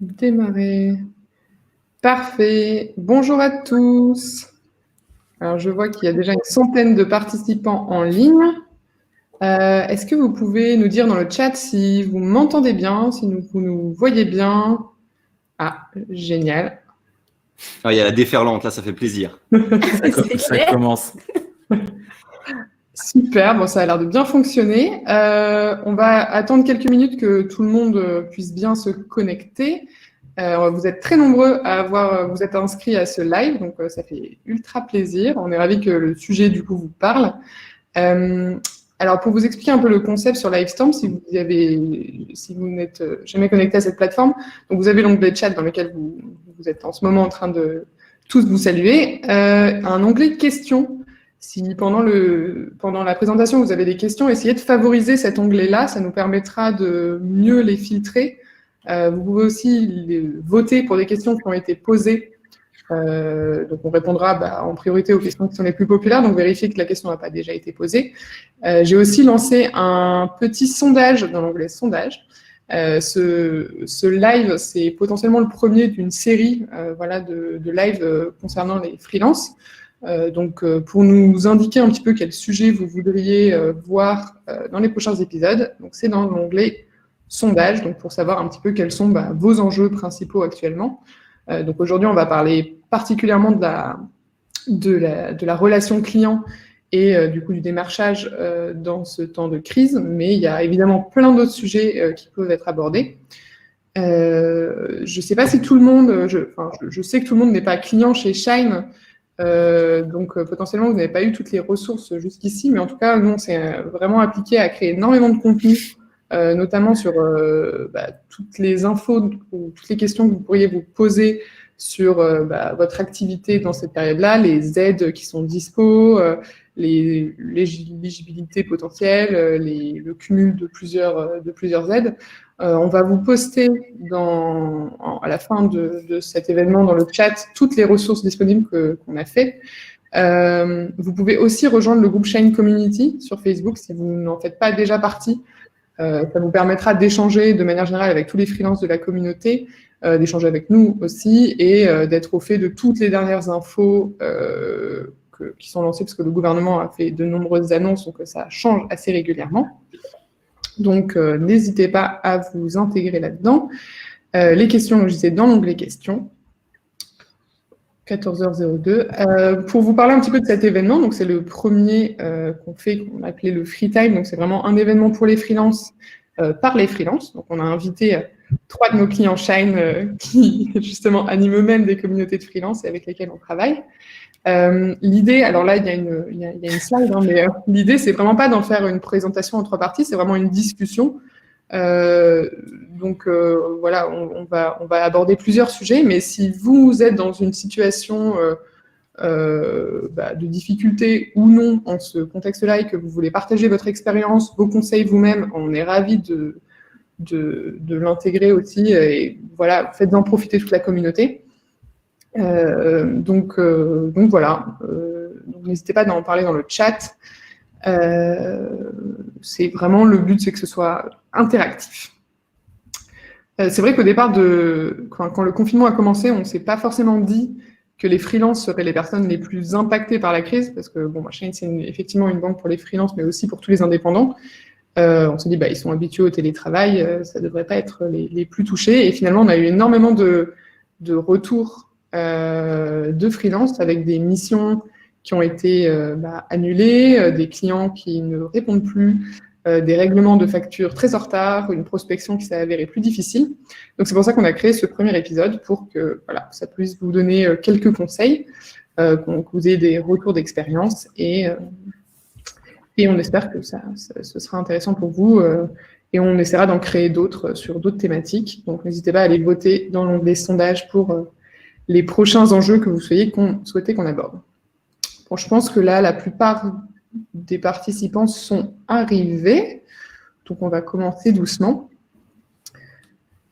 Démarrer. Parfait. Bonjour à tous. Alors, je vois qu'il y a déjà une centaine de participants en ligne. Est-ce que vous pouvez nous dire dans le chat si vous m'entendez bien, si vous nous voyez bien? Ah, génial. Ah, il y a la déferlante, là, ça fait plaisir. Ça commence. Super, bon, ça a l'air de bien fonctionner. On va attendre quelques minutes que tout le monde puisse bien se connecter. Vous êtes très nombreux à vous êtes inscrits à ce live, donc ça fait ultra plaisir. On est ravis que le sujet du coup vous parle. Alors pour vous expliquer un peu le concept sur Livestorm, si vous n'êtes jamais connecté à cette plateforme, donc vous avez l'onglet chat dans lequel vous êtes en ce moment en train de tous vous saluer, un onglet questions. Si pendant la présentation vous avez des questions, essayez de favoriser cet onglet-là, ça nous permettra de mieux les filtrer. Vous pouvez aussi voter pour des questions qui ont été posées. Donc on répondra en priorité aux questions qui sont les plus populaires, donc vérifiez que la question n'a pas déjà été posée. J'ai aussi lancé un petit sondage dans l'onglet sondage. Ce live, c'est potentiellement le premier d'une série de live concernant les freelances. Donc pour nous indiquer un petit peu quel sujet vous voudriez voir dans les prochains épisodes, donc c'est dans l'onglet sondage, donc pour savoir un petit peu quels sont vos enjeux principaux actuellement. Donc aujourd'hui, on va parler particulièrement de la relation client et du coup du démarchage dans ce temps de crise, mais il y a évidemment plein d'autres sujets qui peuvent être abordés. Je ne sais pas si tout le monde, je sais que tout le monde n'est pas client chez Shine, donc potentiellement vous n'avez pas eu toutes les ressources jusqu'ici, mais en tout cas, nous, on s'est vraiment appliqué à créer énormément de contenu, notamment sur toutes les infos ou toutes les questions que vous pourriez vous poser sur votre activité dans cette période-là, les aides qui sont dispo, l'éligibilité potentielle, le cumul de plusieurs aides. On va vous poster à la fin de cet événement dans le chat toutes les ressources disponibles qu'on a fait. Vous pouvez aussi rejoindre le groupe Shine Community sur Facebook si vous n'en faites pas déjà partie. Ça vous permettra d'échanger de manière générale avec tous les freelances de la communauté, d'échanger avec nous aussi et d'être au fait de toutes les dernières infos qui sont lancées parce que le gouvernement a fait de nombreuses annonces, donc ça change assez régulièrement. Donc, n'hésitez pas à vous intégrer là-dedans. Les questions, je disais, dans l'onglet questions. 14h02. Pour vous parler un petit peu de cet événement, donc c'est le premier qu'on a appelé le Free Time, donc c'est vraiment un événement pour les freelances, par les freelances. Donc on a invité 3 de nos clients Shine qui justement animent eux-mêmes des communautés de freelance et avec lesquelles on travaille. L'idée, alors là il y a une slide, hein, mais l'idée c'est vraiment pas d'en faire une présentation en 3 parties, c'est vraiment une discussion. Donc voilà, on va aborder plusieurs sujets, mais si vous êtes dans une situation de difficulté ou non en ce contexte-là et que vous voulez partager votre expérience, vos conseils vous-même, on est ravis de l'intégrer aussi, et voilà, faites-en profiter toute la communauté. Donc voilà, donc n'hésitez pas à en parler dans le chat. C'est vraiment le but, c'est que ce soit interactif. C'est vrai qu'au départ, quand le confinement a commencé, on ne s'est pas forcément dit que les freelances seraient les personnes les plus impactées par la crise, parce que Shine, c'est effectivement une banque pour les freelances, mais aussi pour tous les indépendants. On s'est dit, ils sont habitués au télétravail, ça ne devrait pas être les plus touchés. Et finalement, on a eu énormément de retours de freelance avec des missions qui ont été annulées, des clients qui ne répondent plus, des règlements de factures très en retard, une prospection qui s'est avérée plus difficile. Donc c'est pour ça qu'on a créé ce premier épisode pour que ça puisse vous donner quelques conseils, que vous ayez des retours d'expérience et on espère que ce sera intéressant pour vous et on essaiera d'en créer d'autres sur d'autres thématiques. Donc n'hésitez pas à aller voter dans l'onglet sondage pour les prochains enjeux que vous souhaitez qu'on aborde. Bon, je pense que là, la plupart des participants sont arrivés, donc on va commencer doucement.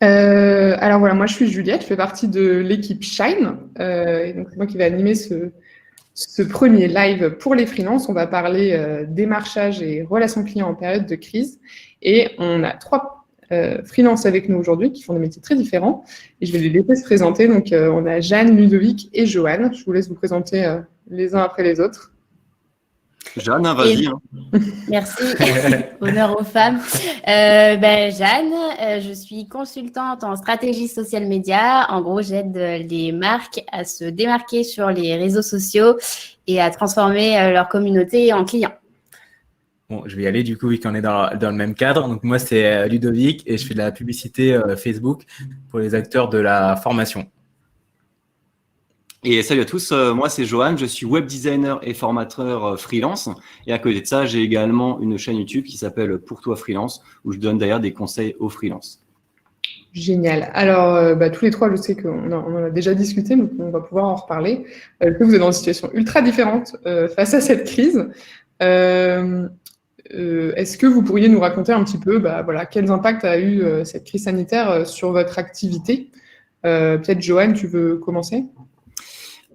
Alors voilà, moi je suis Juliette, je fais partie de l'équipe Shine, et donc c'est moi qui vais animer ce premier live pour les freelances. On va parler démarchage et relations clients en période de crise, et on a 3 freelance avec nous aujourd'hui, qui font des métiers très différents. Et je vais les laisser se présenter. Donc, on a Jeanne, Ludovic et Joanne. Je vous laisse vous présenter les uns après les autres. Jeanne, vas-y. Merci, honneur aux femmes. Jeanne, je suis consultante en stratégie social média. En gros, j'aide les marques à se démarquer sur les réseaux sociaux et à transformer leur communauté en clients. Bon, je vais y aller du coup, vu qu'on est dans le même cadre. Donc, moi, c'est Ludovic et je fais de la publicité Facebook pour les acteurs de la formation. Et salut à tous, moi c'est Johan, je suis web designer et formateur freelance. Et à côté de ça, j'ai également une chaîne YouTube qui s'appelle Pour toi freelance, où je donne d'ailleurs des conseils aux freelances. Génial. Alors, tous les trois, je sais qu'on en a déjà discuté, donc on va pouvoir en reparler. Que vous êtes dans une situation ultra différente face à cette crise. Est-ce que vous pourriez nous raconter un petit peu quels impacts a eu cette crise sanitaire sur votre activité? Peut-être Johan, tu veux commencer?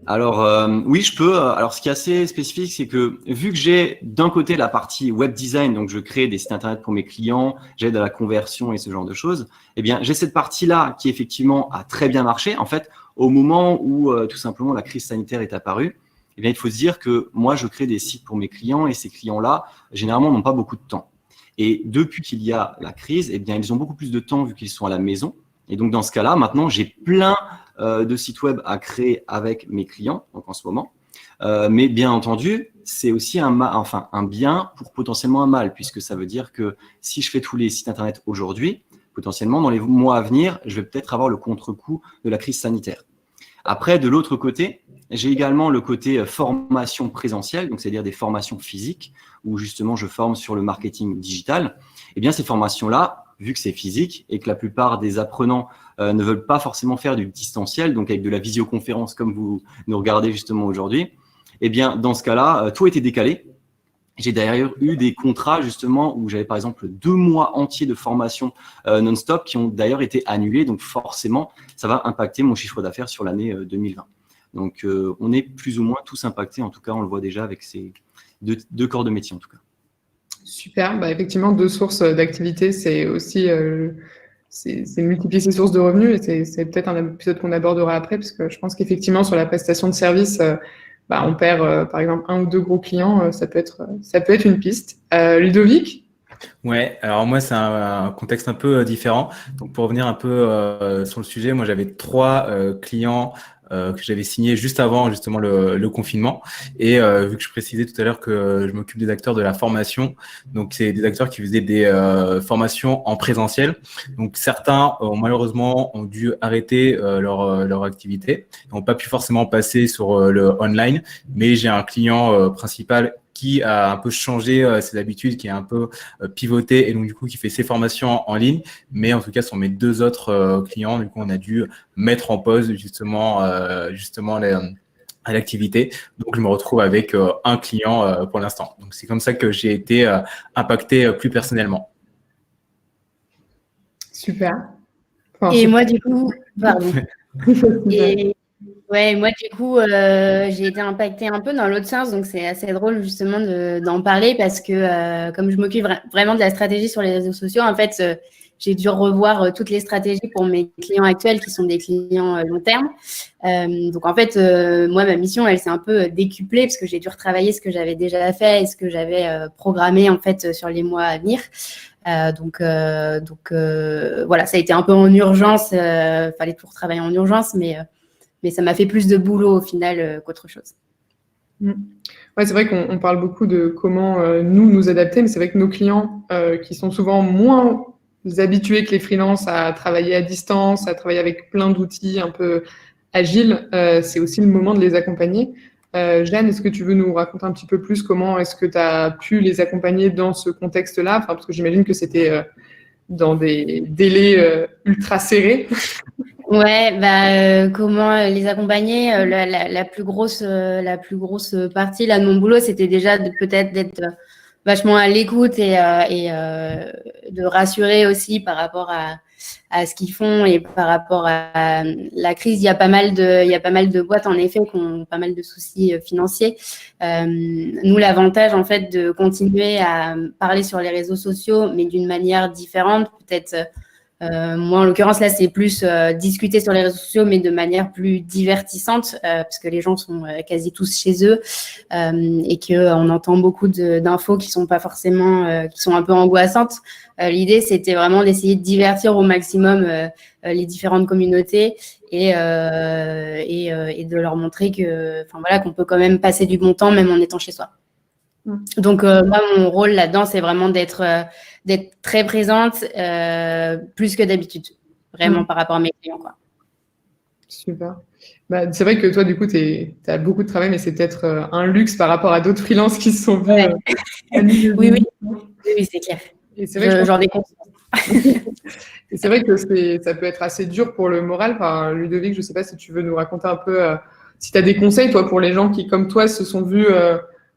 Alors oui, je peux. Alors ce qui est assez spécifique, c'est que vu que j'ai d'un côté la partie web design, donc je crée des sites internet pour mes clients, j'aide à la conversion et ce genre de choses, eh bien j'ai cette partie-là qui effectivement a très bien marché. En fait, au moment où tout simplement la crise sanitaire est apparue, eh bien il faut se dire que moi je crée des sites pour mes clients et ces clients-là généralement n'ont pas beaucoup de temps. Et depuis qu'il y a la crise, eh bien ils ont beaucoup plus de temps vu qu'ils sont à la maison. Et donc dans ce cas-là, maintenant j'ai plein de sites web à créer avec mes clients, donc en ce moment. Mais bien entendu, c'est aussi un bien pour potentiellement un mal, puisque ça veut dire que si je fais tous les sites internet aujourd'hui, potentiellement dans les mois à venir, je vais peut-être avoir le contre-coup de la crise sanitaire. Après, de l'autre côté, j'ai également le côté formation présentielle, donc c'est-à-dire des formations physiques, où justement je forme sur le marketing digital. Eh bien, ces formations-là, vu que c'est physique et que la plupart des apprenants ne veulent pas forcément faire du distanciel, donc avec de la visioconférence comme vous nous regardez justement aujourd'hui, eh bien, dans ce cas-là, tout a été décalé. J'ai d'ailleurs eu des contrats justement où j'avais par exemple 2 mois entiers de formation non-stop qui ont d'ailleurs été annulés. Donc forcément, ça va impacter mon chiffre d'affaires sur l'année 2020. Donc on est plus ou moins tous impactés. En tout cas, on le voit déjà avec ces deux corps de métier en tout cas. Super. Effectivement, 2 sources d'activité, c'est aussi c'est multiplier ses sources de revenus. Et c'est peut-être un épisode qu'on abordera après, parce que je pense qu'effectivement, sur la prestation de service, on perd, par exemple, 1 ou 2 gros clients. Ça peut être une piste. Ludovic? Ouais, alors moi, c'est un contexte un peu différent. Donc, pour revenir un peu sur le sujet, moi, j'avais 3 clients que j'avais signé juste avant justement le confinement. Et vu que je précisais tout à l'heure que je m'occupe des acteurs de la formation, donc c'est des acteurs qui faisaient des formations en présentiel. Donc certains malheureusement ont dû arrêter leur activité, n'ont pas pu forcément passer sur le online. Mais j'ai un client principal qui a un peu changé ses habitudes, qui a un peu pivoté et donc du coup qui fait ses formations en ligne. Mais en tout cas, sur mes 2 autres clients, du coup, on a dû mettre en pause justement à l'activité. Donc, je me retrouve avec un client pour l'instant. Donc, c'est comme ça que j'ai été impacté plus personnellement. Super. Et moi, du coup, pardon. Ouais, moi, du coup, j'ai été impactée un peu dans l'autre sens, donc c'est assez drôle justement d'en parler parce que comme je m'occupe vraiment de la stratégie sur les réseaux sociaux, en fait, j'ai dû revoir toutes les stratégies pour mes clients actuels qui sont des clients long terme. Donc, en fait, moi, ma mission, elle s'est un peu décuplée parce que j'ai dû retravailler ce que j'avais déjà fait et ce que j'avais programmé en fait sur les mois à venir. Donc voilà, ça a été un peu en urgence. Fallait tout retravailler en urgence, mais ça m'a fait plus de boulot au final qu'autre chose. Ouais, c'est vrai qu'on parle beaucoup de comment nous adapter, mais c'est vrai que nos clients qui sont souvent moins habitués que les freelances à travailler à distance, à travailler avec plein d'outils un peu agiles, c'est aussi le moment de les accompagner. Jeanne, est-ce que tu veux nous raconter un petit peu plus comment est-ce que tu as pu les accompagner dans ce contexte-là? Parce que j'imagine que c'était dans des délais ultra serrés. Ouais, comment les accompagner? La plus grosse partie là de mon boulot, c'était déjà peut-être d'être vachement à l'écoute et de rassurer aussi par rapport à à ce qu'ils font et par rapport à la crise, il y a pas mal de boîtes en effet qui ont pas mal de soucis financiers. Nous, l'avantage en fait de continuer à parler sur les réseaux sociaux, mais d'une manière différente, peut-être. Moi, en l'occurrence, là, c'est plus discuter sur les réseaux sociaux, mais de manière plus divertissante, parce que les gens sont quasi tous chez eux et qu'on entend beaucoup d'infos qui sont pas forcément, qui sont un peu angoissantes. L'idée, c'était vraiment d'essayer de divertir au maximum les différentes communautés et de leur montrer qu'on peut quand même passer du bon temps, même en étant chez soi. Donc, moi, mon rôle là-dedans, c'est vraiment d'être très présente, plus que d'habitude, vraiment par rapport à mes clients, quoi. Super. Bah, c'est vrai que toi, du coup, tu as beaucoup de travail, mais c'est peut-être un luxe par rapport à d'autres freelances qui se sont vus annuler. Oui, c'est clair. Et c'est vrai j'en ai conscience. Et c'est vrai que ça peut être assez dur pour le moral. Enfin, Ludovic, je ne sais pas si tu veux nous raconter un peu, si tu as des conseils, toi, pour les gens qui, comme toi, se sont vus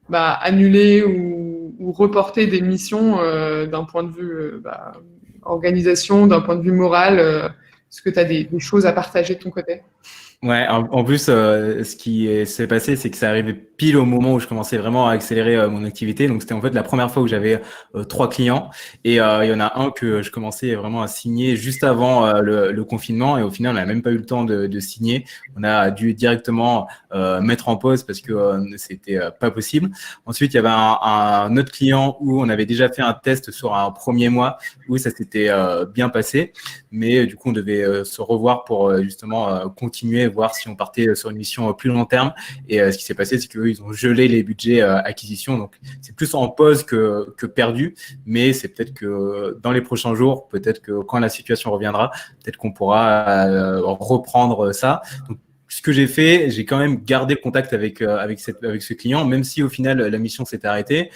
annuler ou reporter des missions d'un point de vue organisation, d'un point de vue moral. Est-ce que tu as des choses à partager de ton côté? Ouais, en plus, ce qui s'est passé, c'est que ça arrivait pile au moment où je commençais vraiment à accélérer mon activité. Donc, c'était en fait la première fois où j'avais 3 clients. Et il y en a un que je commençais vraiment à signer juste avant le confinement. Et au final, on n'a même pas eu le temps de signer. On a dû directement mettre en pause parce que c'était pas possible. Ensuite, il y avait un autre client où on avait déjà fait un test sur un premier mois où ça s'était bien passé. Mais du coup, on devait se revoir pour justement continuer, voir si on partait sur une mission plus long terme. Et ce qui s'est passé, c'est qu'eux, ils ont gelé les budgets acquisition. Donc, c'est plus en pause que perdu. Mais c'est peut-être que dans les prochains jours, peut-être que quand la situation reviendra, peut-être qu'on pourra reprendre ça. Donc, ce que j'ai fait, j'ai quand même gardé contact avec ce client, même si au final la mission s'est arrêtée.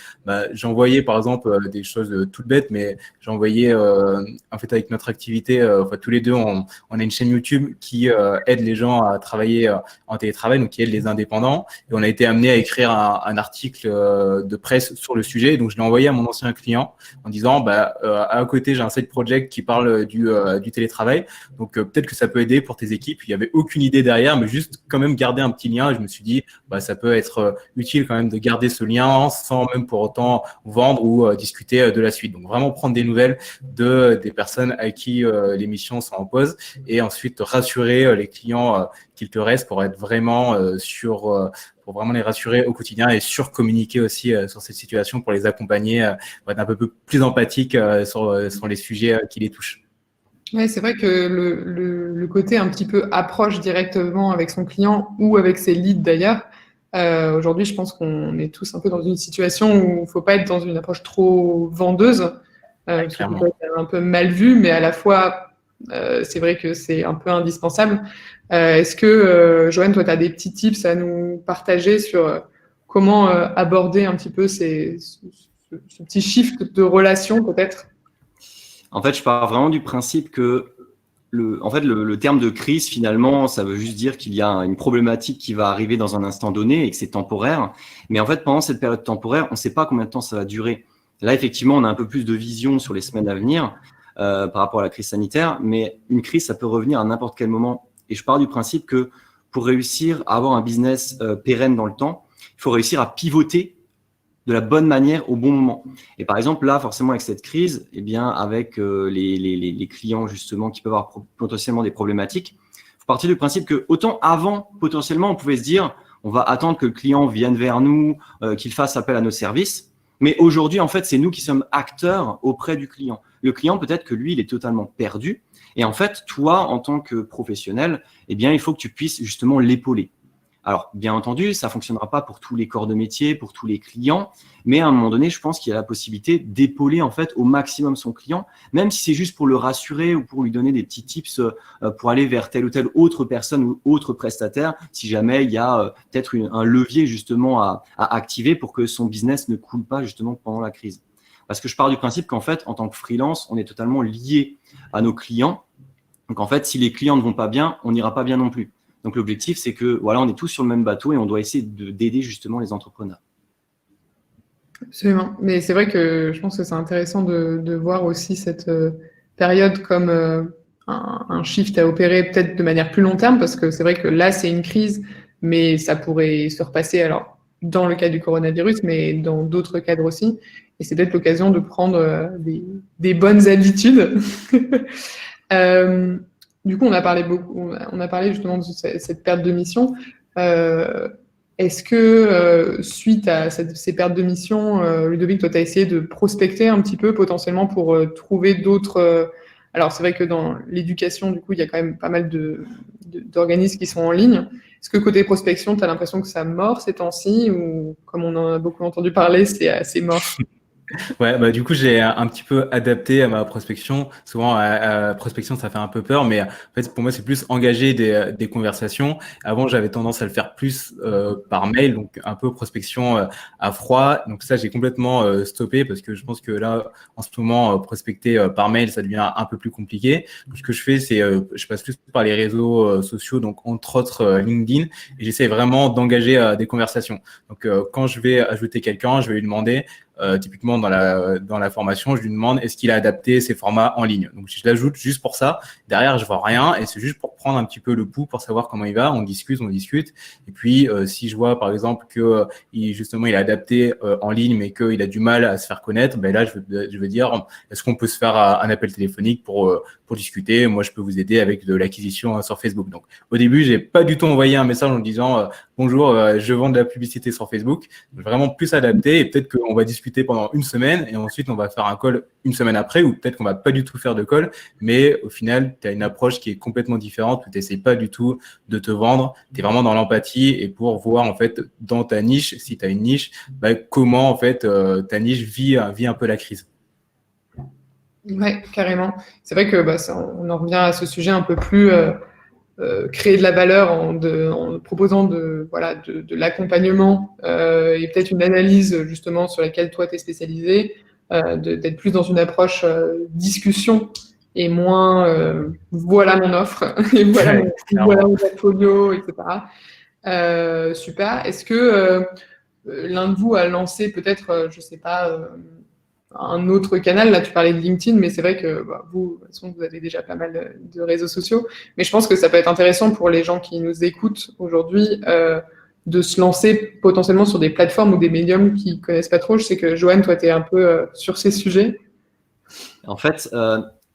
J'envoyais par exemple des choses toutes bêtes, mais j'envoyais en fait avec notre activité, tous les deux, on a une chaîne YouTube qui aide les gens à travailler en télétravail, donc qui aide les indépendants. Et on a été amené à écrire un article de presse sur le sujet. Donc je l'ai envoyé à mon ancien client en disant, à côté j'ai un side project qui parle du télétravail, donc peut-être que ça peut aider pour tes équipes. Il n'y avait aucune idée derrière, mais juste quand même garder un petit lien. Et je me suis dit, ça peut être utile quand même de garder ce lien sans même pour autant vendre ou discuter de la suite. Donc vraiment prendre des nouvelles des personnes à qui les missions sont en pause et ensuite rassurer les clients qu'il te reste pour être vraiment pour vraiment les rassurer au quotidien et surcommuniquer aussi sur cette situation pour les accompagner, pour être un peu plus empathique sur les sujets qui les touchent. Oui, c'est vrai que le côté un petit peu approche directement avec son client ou avec ses leads d'ailleurs, aujourd'hui, je pense qu'on est tous un peu dans une situation où il ne faut pas être dans une approche trop vendeuse, parce que ça peut être un peu mal vu, mais à la fois, c'est vrai que c'est un peu indispensable. Est-ce que, Joanne, toi, tu as des petits tips à nous partager sur comment aborder un petit peu ce petit shift de relation peut-être? En fait, je pars vraiment du principe que le terme de crise, finalement, ça veut juste dire qu'il y a une problématique qui va arriver dans un instant donné et que c'est temporaire. Mais en fait, pendant cette période temporaire, on ne sait pas combien de temps ça va durer. Là, effectivement, on a un peu plus de vision sur les semaines à venir par rapport à la crise sanitaire, mais une crise, ça peut revenir à n'importe quel moment. Et je pars du principe que pour réussir à avoir un business pérenne dans le temps, il faut réussir à pivoter de la bonne manière au bon moment. Et par exemple, là, forcément, avec cette crise, eh bien, avec les clients, justement, qui peuvent avoir potentiellement des problématiques, il faut partir du principe que autant avant, potentiellement, on pouvait se dire, on va attendre que le client vienne vers nous, qu'il fasse appel à nos services. Mais aujourd'hui, en fait, c'est nous qui sommes acteurs auprès du client. Le client, peut-être que lui, il est totalement perdu. Et en fait, toi, en tant que professionnel, eh bien, il faut que tu puisses justement l'épauler. Alors, bien entendu, ça ne fonctionnera pas pour tous les corps de métier, pour tous les clients, mais à un moment donné, je pense qu'il y a la possibilité d'épauler en fait au maximum son client, même si c'est juste pour le rassurer ou pour lui donner des petits tips pour aller vers telle ou telle autre personne ou autre prestataire, si jamais il y a peut-être un levier justement à activer pour que son business ne coule pas justement pendant la crise. Parce que je pars du principe qu'en fait, en tant que freelance, on est totalement lié à nos clients. Donc en fait, si les clients ne vont pas bien, on n'ira pas bien non plus. Donc, l'objectif, c'est que voilà, on est tous sur le même bateau et on doit essayer d'aider justement les entrepreneurs. Absolument. Mais c'est vrai que je pense que c'est intéressant de voir aussi cette période comme un shift à opérer peut-être de manière plus long terme, parce que c'est vrai que là, c'est une crise, mais ça pourrait se repasser, alors, dans le cas du coronavirus, mais dans d'autres cadres aussi. Et c'est peut-être l'occasion de prendre des bonnes habitudes. Du coup, on a parlé justement de cette perte de mission. Est-ce que, suite à ces pertes de mission, Ludovic, toi, tu as essayé de prospecter un petit peu potentiellement pour trouver d'autres... alors, c'est vrai que dans l'éducation, du coup, il y a quand même pas mal d'organismes qui sont en ligne. Est-ce que côté prospection, tu as l'impression que ça mord ces temps-ci ou, comme on en a beaucoup entendu parler, c'est assez mort? Ouais, bah du coup j'ai un petit peu adapté à ma prospection. Souvent, prospection, ça fait un peu peur, mais en fait pour moi c'est plus engager des conversations. Avant, j'avais tendance à le faire plus par mail, donc un peu prospection à froid. Donc ça, j'ai complètement stoppé parce que je pense que là, en ce moment, prospecter par mail, ça devient un peu plus compliqué. Donc, ce que je fais, c'est je passe plus par les réseaux sociaux, donc entre autres LinkedIn, et j'essaie vraiment d'engager des conversations. Donc quand je vais ajouter quelqu'un, je vais lui demander. Typiquement dans la formation, je lui demande est-ce qu'il a adapté ses formats en ligne. Donc je l'ajoute juste pour ça. Derrière, je vois rien et c'est juste pour prendre un petit peu le pouls pour savoir comment il va. On discute. Et puis si je vois par exemple que justement il a adapté en ligne mais qu'il a du mal à se faire connaître, ben là je vais dire est-ce qu'on peut se faire un appel téléphonique pour discuter. Moi je peux vous aider avec de l'acquisition sur Facebook. Donc au début j'ai pas du tout envoyé un message en disant bonjour, je vends de la publicité sur Facebook. Vraiment plus adapté et peut-être qu'on va discuter pendant une semaine et ensuite on va faire un call une semaine après ou peut-être qu'on va pas du tout faire de call, mais au final tu as une approche qui est complètement différente où tu n'essayes pas du tout de te vendre, tu es vraiment dans l'empathie et pour voir en fait dans ta niche, si tu as une niche, bah, comment en fait ta niche vit un peu la crise. Ouais, carrément. C'est vrai que on en revient à ce sujet un peu plus créer de la valeur en proposant de l'accompagnement et peut-être une analyse justement sur laquelle toi tu es spécialisé, d'être plus dans une approche discussion et moins voilà mon offre et voilà mon portfolio, etc. Super. Est-ce que l'un de vous a lancé peut-être, je sais pas, un autre canal? Là, tu parlais de LinkedIn, mais c'est vrai que vous, de toute façon, vous avez déjà pas mal de réseaux sociaux. Mais je pense que ça peut être intéressant pour les gens qui nous écoutent aujourd'hui de se lancer potentiellement sur des plateformes ou des médiums qu'ils ne connaissent pas trop. Je sais que Joanne, toi, tu es un peu sur ces sujets. En fait,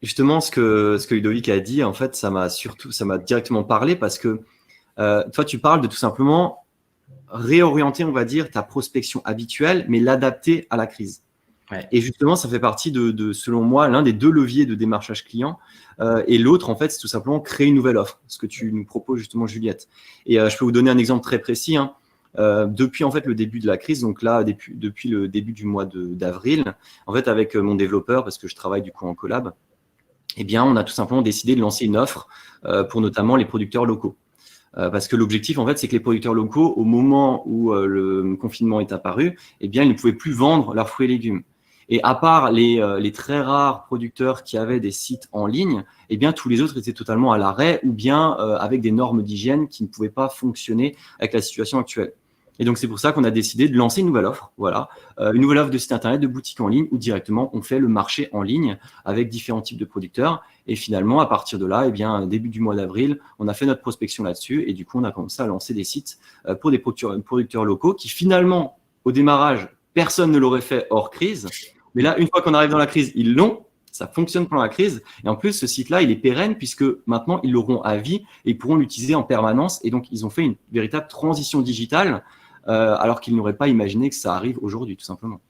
justement, ce que Ludovic a dit, en fait, ça m'a directement parlé parce que toi, tu parles de tout simplement réorienter, on va dire, ta prospection habituelle, mais l'adapter à la crise. Ouais. Et justement, ça fait partie selon moi, l'un des deux leviers de démarchage client. Et l'autre, en fait, c'est tout simplement créer une nouvelle offre, ce que tu nous proposes justement, Juliette. Et je peux vous donner un exemple très précis. Depuis en fait le début de la crise, donc là depuis le début du mois d'avril, en fait avec mon développeur, parce que je travaille du coup en collab, eh bien on a tout simplement décidé de lancer une offre pour notamment les producteurs locaux. Parce que l'objectif, en fait, c'est que les producteurs locaux, au moment où le confinement est apparu, eh bien, ils ne pouvaient plus vendre leurs fruits et légumes. Et à part les très rares producteurs qui avaient des sites en ligne, eh bien, tous les autres étaient totalement à l'arrêt ou bien avec des normes d'hygiène qui ne pouvaient pas fonctionner avec la situation actuelle. Et donc, c'est pour ça qu'on a décidé de lancer une nouvelle offre, voilà, une nouvelle offre de site internet, de boutique en ligne, où directement on fait le marché en ligne avec différents types de producteurs. Et finalement, à partir de là, eh bien, début du mois d'avril, on a fait notre prospection là-dessus. Et du coup, on a commencé à lancer des sites pour des producteurs locaux qui finalement, au démarrage, personne ne l'aurait fait hors crise. Mais là, une fois qu'on arrive dans la crise, ils l'ont. Ça fonctionne pendant la crise. Et en plus, ce site-là, il est pérenne puisque maintenant, ils l'auront à vie et ils pourront l'utiliser en permanence. Et donc, ils ont fait une véritable transition digitale alors qu'ils n'auraient pas imaginé que ça arrive aujourd'hui, tout simplement.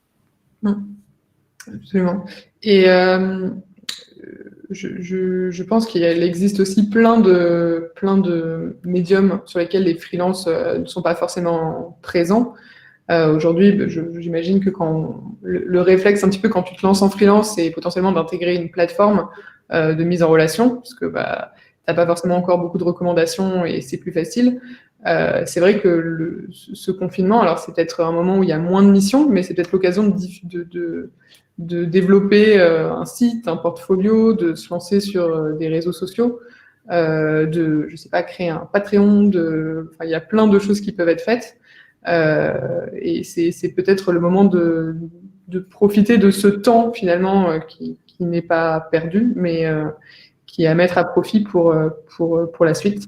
Absolument. Et je pense qu'il existe aussi plein de médiums sur lesquels les freelances ne sont pas forcément présents. Aujourd'hui, j'imagine que le réflexe un petit peu quand tu te lances en freelance, c'est potentiellement d'intégrer une plateforme de mise en relation, parce que tu n'as pas forcément encore beaucoup de recommandations et c'est plus facile. C'est vrai que ce confinement, alors c'est peut-être un moment où il y a moins de missions, mais c'est peut-être l'occasion de développer un site, un portfolio, de se lancer sur des réseaux sociaux, je sais pas, créer un Patreon, il y a plein de choses qui peuvent être faites. Et c'est peut-être le moment de profiter de ce temps finalement qui n'est pas perdu, mais qui est à mettre à profit pour la suite.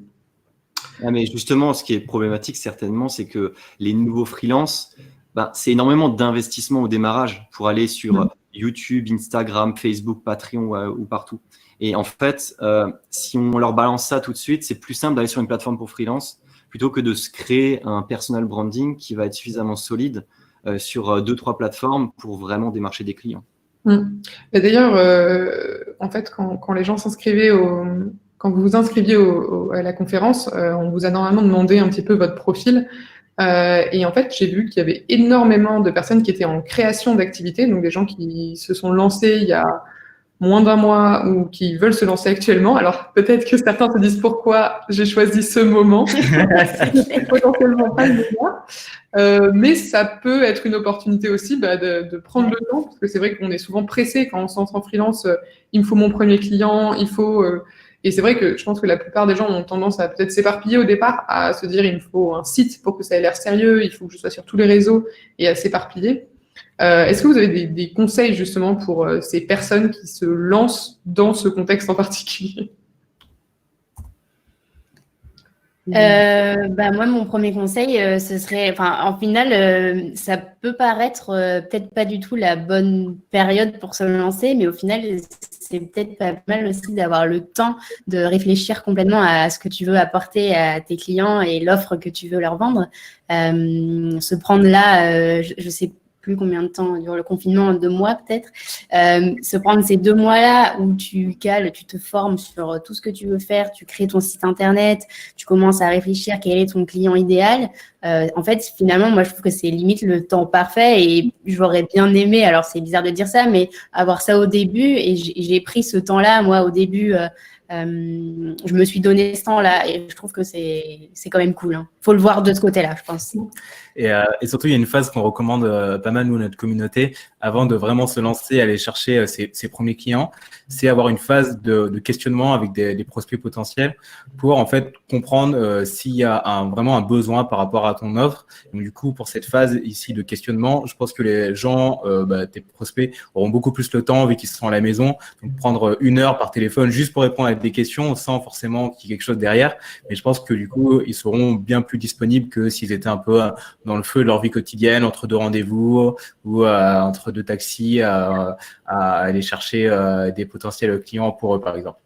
Ah, mais justement, ce qui est problématique certainement, c'est que les nouveaux freelances, c'est énormément d'investissement au démarrage pour aller sur YouTube, Instagram, Facebook, Patreon ou partout. Et en fait, si on leur balance ça tout de suite, c'est plus simple d'aller sur une plateforme pour freelance plutôt que de se créer un personal branding qui va être suffisamment solide sur 2-3 plateformes pour vraiment démarcher des clients. D'ailleurs, en fait, quand les gens s'inscrivaient quand vous vous inscriviez à la conférence, on vous a normalement demandé un petit peu votre profil. Et en fait, j'ai vu qu'il y avait énormément de personnes qui étaient en création d'activités, donc des gens qui se sont lancés il y a moins d'un mois ou qui veulent se lancer actuellement. Alors, peut-être que certains se disent pourquoi j'ai choisi ce moment. C'est potentiellement pas le moment. Mais ça peut être une opportunité aussi de prendre le temps, parce que c'est vrai qu'on est souvent pressé quand on se lance en freelance. Il me faut mon premier client, il faut... Et c'est vrai que je pense que la plupart des gens ont tendance à peut-être s'éparpiller au départ, à se dire il me faut un site pour que ça ait l'air sérieux, il faut que je sois sur tous les réseaux et à s'éparpiller. Est-ce que vous avez des conseils justement pour ces personnes qui se lancent dans ce contexte en particulier? Moi, mon premier conseil, ce serait, en final, ça peut paraître peut-être pas du tout la bonne période pour se lancer, mais au final, c'est peut-être pas mal aussi d'avoir le temps de réfléchir complètement à ce que tu veux apporter à tes clients et l'offre que tu veux leur vendre. Se prendre là, je sais plus combien de temps dure le confinement, 2 mois peut-être, se prendre ces 2 mois-là où tu te formes sur tout ce que tu veux faire, tu crées ton site internet, tu commences à réfléchir quel est ton client idéal. En fait, finalement, moi, je trouve que c'est limite le temps parfait et j'aurais bien aimé, alors c'est bizarre de dire ça, mais avoir ça au début et j'ai pris ce temps-là, moi, au début, je me suis donné ce temps-là et je trouve que c'est quand même cool. Faut le voir de ce côté-là, je pense. Et surtout, il y a une phase qu'on recommande pas mal, nous, notre communauté, avant de vraiment se lancer, aller chercher ses premiers clients, c'est avoir une phase de questionnement avec des prospects potentiels pour en fait comprendre s'il y a vraiment un besoin par rapport à ton offre. Donc, du coup, pour cette phase ici de questionnement, je pense que les gens, tes prospects, auront beaucoup plus le temps vu qu'ils seront à la maison. Donc, prendre 1 heure par téléphone juste pour répondre à des questions sans forcément qu'il y ait quelque chose derrière. Mais je pense que du coup, ils seront bien plus disponibles que s'ils étaient un peu dans le feu de leur vie quotidienne, entre 2 rendez-vous ou entre 2 taxis à aller chercher des potentiels clients pour eux, par exemple.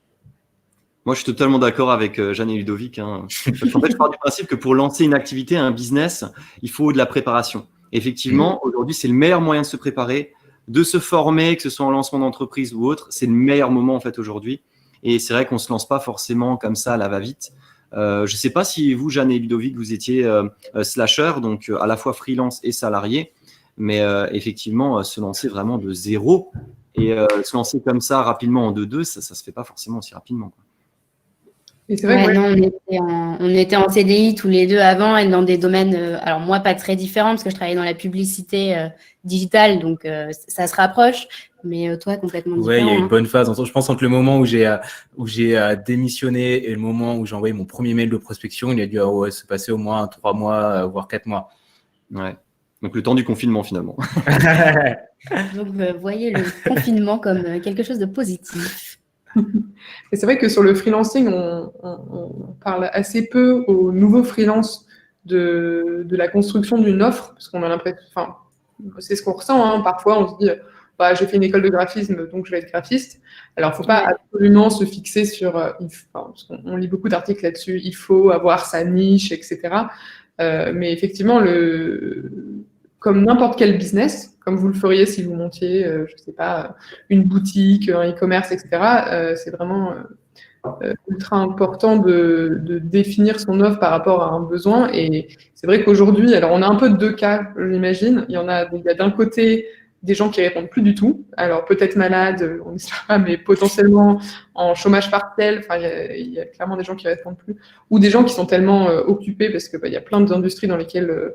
Moi, je suis totalement d'accord avec Jeanne et Ludovic. Parce qu'en fait, je pars du principe que pour lancer une activité, un business, il faut de la préparation. Effectivement, aujourd'hui, c'est le meilleur moyen de se préparer, de se former, que ce soit en lancement d'entreprise ou autre. C'est le meilleur moment en fait aujourd'hui. Et c'est vrai qu'on se lance pas forcément comme ça à la va-vite. Je ne sais pas si vous, Jeanne et Ludovic, vous étiez slasher, donc à la fois freelance et salarié, mais effectivement, se lancer vraiment de zéro et se lancer comme ça rapidement en 2-2, ça ne se fait pas forcément aussi rapidement, quoi. Et c'est vrai on était en CDI tous les deux avant et dans des domaines, alors moi pas très différents parce que je travaillais dans la publicité digitale, donc ça se rapproche, mais toi complètement différent. Ouais, il y a une bonne phase. Je pense entre le moment où j'ai démissionné et le moment où j'ai envoyé mon premier mail de prospection, il a dû se passer au moins 3 mois, voire 4 mois. Ouais. Donc le temps du confinement finalement. Donc voyez le confinement comme quelque chose de positif. Et c'est vrai que sur le freelancing, on parle assez peu aux nouveaux freelances de la construction d'une offre, parce qu'on a l'impression, c'est ce qu'on ressent, parfois on se dit, j'ai fait une école de graphisme, donc je vais être graphiste. Alors, il ne faut pas absolument se fixer sur, parce qu'on lit beaucoup d'articles là-dessus, il faut avoir sa niche, etc. Mais effectivement, comme n'importe quel business, comme vous le feriez si vous montiez, je ne sais pas, une boutique, un e-commerce, etc., c'est vraiment ultra important de définir son offre par rapport à un besoin. Et c'est vrai qu'aujourd'hui, alors on a un peu 2 cas, j'imagine. Il y a d'un côté des gens qui répondent plus du tout, alors peut-être malades, on ne sait pas, mais potentiellement en chômage partiel, il y a clairement des gens qui répondent plus, ou des gens qui sont tellement occupés, parce que il y a plein d'industries dans lesquelles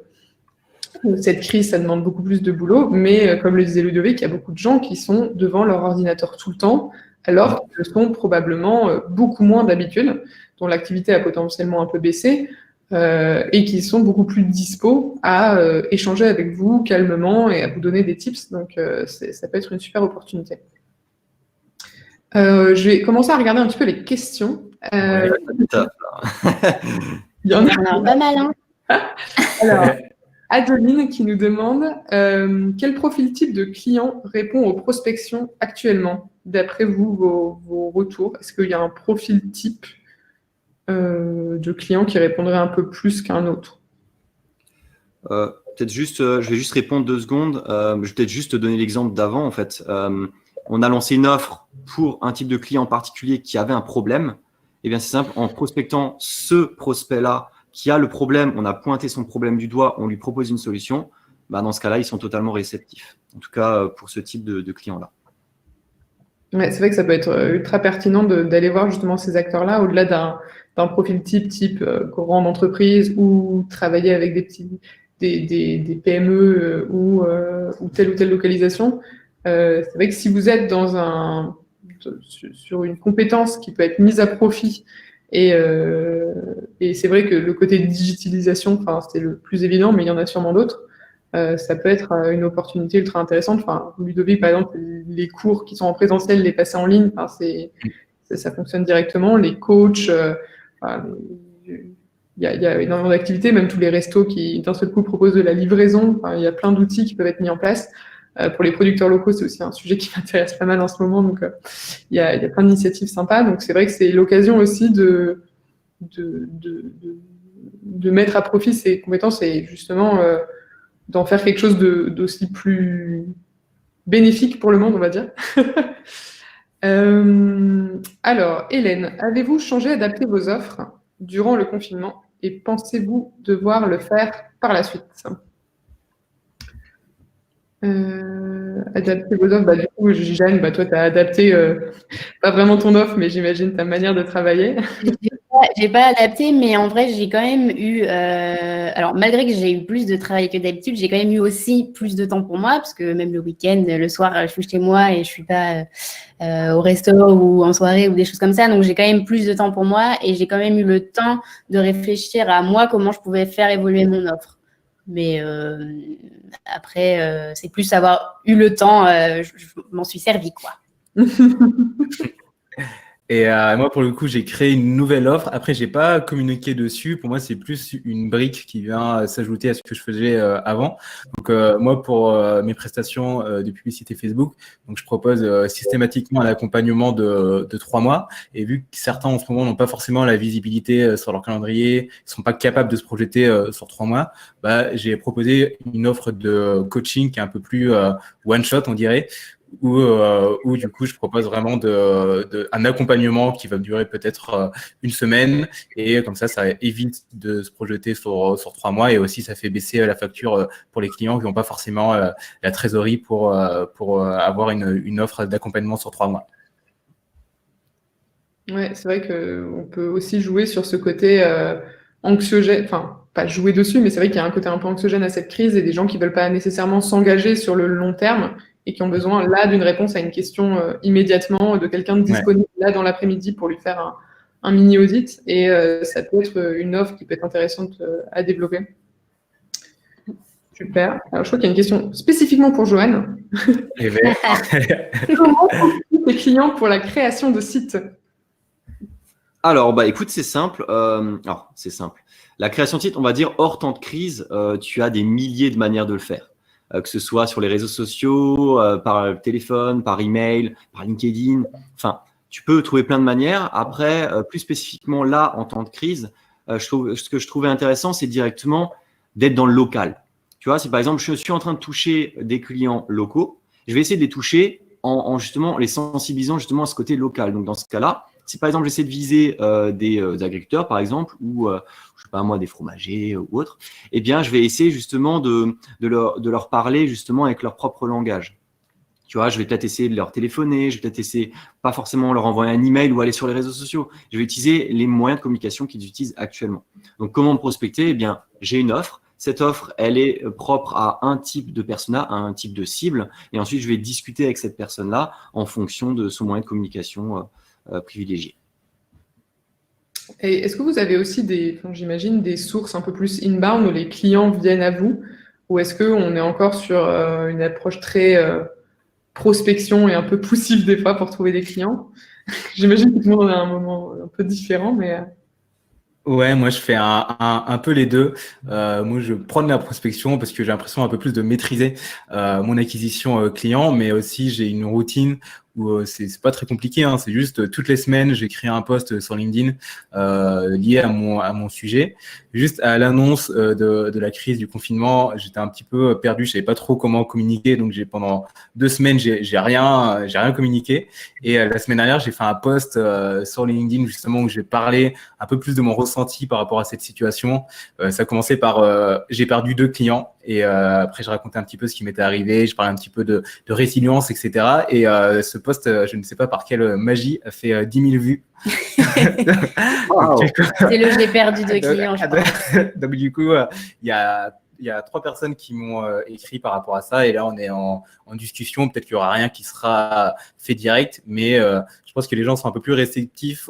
cette crise, ça demande beaucoup plus de boulot, mais comme le disait Ludovic, il y a beaucoup de gens qui sont devant leur ordinateur tout le temps, alors qu'ils le sont probablement beaucoup moins d'habitude, dont l'activité a potentiellement un peu baissé, et qui sont beaucoup plus dispo à échanger avec vous calmement et à vous donner des tips. Donc, ça peut être une super opportunité. Je vais commencer à regarder un petit peu les questions. Ouais, Il y en Il y en a pas mal, hein. Alors, Adeline qui nous demande quel profil type de client répond aux prospections actuellement, d'après vous, vos retours? Est-ce qu'il y a un profil type de client qui répondrait un peu plus qu'un autre? Peut-être juste, je vais juste répondre 2 secondes. Je vais peut-être juste te donner l'exemple d'avant. En fait, on a lancé une offre pour un type de client en particulier qui avait un problème. Eh bien, c'est simple. En prospectant ce prospect-là qui a le problème, on a pointé son problème du doigt, on lui propose une solution. Bah, dans ce cas-là, ils sont totalement réceptifs. En tout cas, pour ce type de client-là. Ouais, c'est vrai que ça peut être ultra pertinent d'aller voir justement ces acteurs-là, au-delà d'un profil type grande entreprise ou travailler avec des PME ou telle localisation. C'est vrai que si vous êtes sur une compétence qui peut être mise à profit et c'est vrai que le côté digitalisation, c'est le plus évident, mais il y en a sûrement d'autres. Ça peut être une opportunité ultra intéressante. Enfin, Ludovic, par exemple, les cours qui sont en présentiel, les passer en ligne, ça fonctionne directement. Les coachs, il y a énormément d'activités, même tous les restos qui, d'un seul coup, proposent de la livraison. Enfin, il y a plein d'outils qui peuvent être mis en place. Pour les producteurs locaux, c'est aussi un sujet qui m'intéresse pas mal en ce moment. Donc, il y a plein d'initiatives sympas. Donc, c'est vrai que c'est l'occasion aussi de mettre à profit ces compétences et justement d'en faire quelque chose d'aussi plus bénéfique pour le monde, on va dire. Alors, Hélène, avez-vous changé, adapté vos offres durant le confinement et pensez-vous devoir le faire par la suite? Adapter vos offres, du coup, Jeanne, toi, tu as adapté, pas vraiment ton offre, mais j'imagine ta manière de travailler. J'ai pas adapté, mais en vrai, j'ai quand même eu. Alors, malgré que j'ai eu plus de travail que d'habitude, j'ai quand même eu aussi plus de temps pour moi, parce que même le week-end, le soir, je suis chez moi et je suis pas au resto ou en soirée ou des choses comme ça. Donc, j'ai quand même plus de temps pour moi et j'ai quand même eu le temps de réfléchir à moi comment je pouvais faire évoluer mon offre. Mais après, c'est plus avoir eu le temps, je m'en suis servi, quoi. Et moi, pour le coup, j'ai créé une nouvelle offre. Après, j'ai pas communiqué dessus. Pour moi, c'est plus une brique qui vient s'ajouter à ce que je faisais avant. Donc, moi, pour mes prestations de publicité Facebook, donc je propose systématiquement un accompagnement de 3 mois. Et vu que certains en ce moment n'ont pas forcément la visibilité sur leur calendrier, ils sont pas capables de se projeter sur 3 mois, j'ai proposé une offre de coaching qui est un peu plus one shot, on dirait. Où du coup je propose vraiment un accompagnement qui va durer peut-être une semaine et comme ça évite de se projeter sur 3 mois et aussi ça fait baisser la facture pour les clients qui n'ont pas forcément la trésorerie pour avoir une offre d'accompagnement sur 3 mois. Ouais, c'est vrai qu'on peut aussi jouer sur ce côté anxiogène, enfin pas jouer dessus, mais c'est vrai qu'il y a un côté un peu anxiogène à cette crise et des gens qui veulent pas nécessairement s'engager sur le long terme et qui ont besoin là d'une réponse à une question immédiatement, de quelqu'un de disponible là dans l'après-midi pour lui faire un mini audit. Et ça peut être une offre qui peut être intéressante à développer. Super. Alors, je crois qu'il y a une question spécifiquement pour Joanne. Comment profitent les clients pour la création de sites? Alors, écoute, c'est simple. C'est simple. La création de site, on va dire, hors temps de crise, tu as des milliers de manières de le faire. Que ce soit sur les réseaux sociaux, par téléphone, par email, par LinkedIn. Enfin, tu peux trouver plein de manières. Après, plus spécifiquement là, en temps de crise, ce que je trouvais intéressant, c'est directement d'être dans le local. Tu vois, si par exemple, je suis en train de toucher des clients locaux, je vais essayer de les toucher en justement les sensibilisant justement à ce côté local. Donc, dans ce cas-là, si par exemple, j'essaie de viser des agriculteurs, par exemple, ou je sais pas moi, des fromagers ou autres, eh bien, je vais essayer justement de leur parler justement avec leur propre langage. Tu vois, je vais peut-être essayer de leur téléphoner, je vais peut-être essayer, pas forcément leur envoyer un email ou aller sur les réseaux sociaux. Je vais utiliser les moyens de communication qu'ils utilisent actuellement. Donc, comment me prospecter? Eh bien, j'ai une offre. Cette offre, elle est propre à un type de persona, à un type de cible. Et ensuite, je vais discuter avec cette personne-là en fonction de son moyen de communication privilégié. Et est-ce que vous avez aussi j'imagine, des sources un peu plus inbound où les clients viennent à vous? Ou est-ce qu'on est encore sur une approche très prospection et un peu poussif des fois pour trouver des clients. J'imagine que tout le monde en a un moment un peu différent, mais… Ouais, moi je fais un peu les deux. Moi je prends de la prospection parce que j'ai l'impression un peu plus de maîtriser mon acquisition client, mais aussi j'ai une routine où c'est pas très compliqué, hein, c'est juste toutes les semaines j'écris un post sur LinkedIn lié à mon sujet. Juste à l'annonce de la crise du confinement, j'étais un petit peu perdu, je savais pas trop comment communiquer, donc pendant 2 semaines j'ai rien communiqué. Et la semaine dernière j'ai fait un post sur LinkedIn justement où j'ai parlé un peu plus de mon ressenti par rapport à cette situation. Ça a commencé par j'ai perdu 2 clients et après je racontais un petit peu ce qui m'était arrivé, je parlais un petit peu de résilience, etc. Et ce post, je ne sais pas par quelle magie, a fait 10 000 vues. Wow. C'est le j'ai perdu 2 clients, je pense. Donc du coup, il y a 3 personnes qui m'ont écrit par rapport à ça et là on est en discussion. Peut-être qu'il n'y aura rien qui sera fait direct, mais je pense que les gens sont un peu plus réceptifs.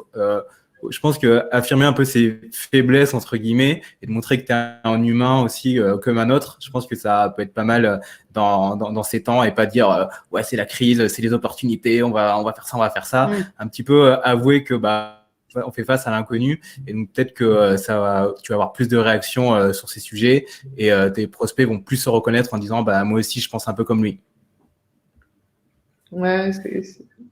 Je pense que affirmer un peu ses faiblesses entre guillemets et de montrer que tu es un humain aussi comme un autre, je pense que ça peut être pas mal dans ces temps et pas dire ouais c'est la crise, c'est les opportunités, on va faire ça. Un petit peu avouer que on fait face à l'inconnu et donc peut-être que tu vas avoir plus de réactions sur ces sujets et tes prospects vont plus se reconnaître en disant moi aussi je pense un peu comme lui. Ouais,